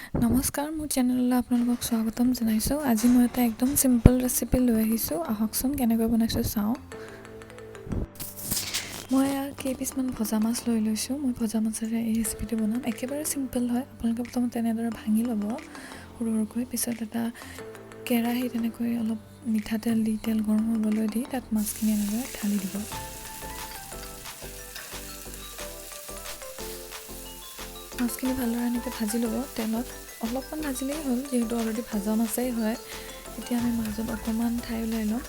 নমস্কাৰ, মোৰ চেনেললৈ আপোনালোকক স্বাগতম জনাইছোঁ। আজি মই এটা একদম চিম্পল ৰেচিপি লৈ আহিছোঁ। আহকচোন কেনেকৈ বনাইছোঁ চাওঁ। মই কেইপিচমান ভজা মাছ লৈ লৈছোঁ। মই ভজা মাছেৰে এই ৰেচিপিটো বনাম। একেবাৰে চিম্পল হয়। আপোনালোকে প্ৰথমতে তেনেদৰে ভাঙি ল'ব সৰু সৰুকৈ। পিছত এটা কেৰাহীত তেনেকৈ অলপ মিঠাতেল দি তেল গৰম হ'বলৈ দি তাত মাছখিনি এনেদৰে ঢালি দিব। মাছখিনি ভালদৰে এনেকৈ ভাজি ল'ব তেলত। অলপমান ভাজিলেই হ'ল, যিহেতু অলৰেডি ভাজা মাছেই হয়। এতিয়া আমি মাজত অকণমান ঠাই ওলাই ল'ম।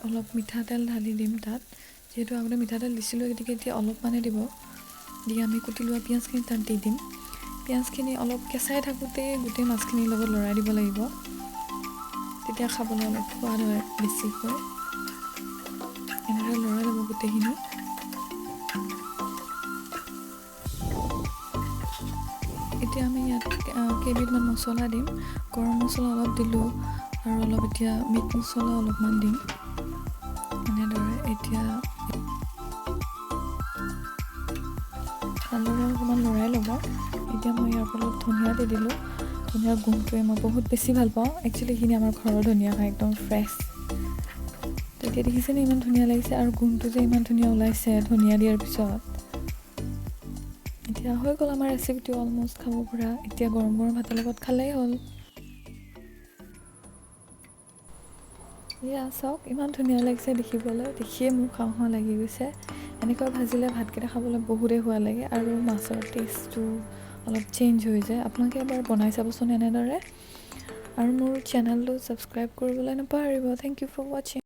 অলপ মিঠাতেল ঢালি দিম তাত, যিহেতু আগতে মিঠাতেল দিছিলোঁ, গতিকে এতিয়া অলপমানে দিব। দি আমি কুটি লোৱা পিঁয়াজখিনি তাত দি দিম। পিঁয়াজখিনি অলপ কেঁচাই থাকোঁতেই গোটেই মাছখিনিৰ লগত লৰাই দিব লাগিব, তেতিয়া খাবলৈ অলপ সোৱাদ হয় বেছিকৈ। এনেদৰে লৰাই ল'ব গোটেইখিনি। এতিয়া আমি ইয়াত কেইবিধমান মছলা দিম। গৰম মছলা অলপ দিলোঁ আৰু অলপ এতিয়া মিট মছলা অলপমান দিম। এনেদৰে এতিয়া ভালদৰে অকণমান লৰাই ল'ব। এতিয়া মই ইয়াৰ পৰা অলপ ধনিয়া দি দিলোঁ। ধনিয়াৰ গোন্ধটোৱে মই বহুত বেছি ভাল পাওঁ। একচুৱেলি এইখিনি আমাৰ ঘৰৰ ধনিয়া হয়, একদম ফ্ৰেছ। তেতিয়া দেখিছেনে ইমান ধুনীয়া লাগিছে, আৰু গোন্ধটো যে ইমান ধুনীয়া ওলাইছে ধনিয়া দিয়াৰ পিছত। এতিয়া হৈ গ'ল আমাৰ ৰেচিপিটো অলম'ষ্ট খাব পৰা। এতিয়া গৰম গৰম ভাতৰ লগত খালেই হ'ল। এয়া চাওক, ইমান ধুনীয়া লাগিছে দেখিবলৈ। দেখিয়ে মোৰ খাওঁ খাওঁ লাগি গৈছে। এনেকৈ ভাজিলে ভাতকেইটা খাবলৈ বহুতেই সোৱাদ লাগে, আৰু মাছৰ টেষ্টটো অলপ চেঞ্জ হৈ যায়। আপোনালোকে এবাৰ বনাই চাবচোন এনেদৰে। আৰু মোৰ চেনেলটো ছাবস্ক্ৰাইব কৰিবলৈ নাপাহৰিব। থেংক ইউ ফৰ ৱাচিং।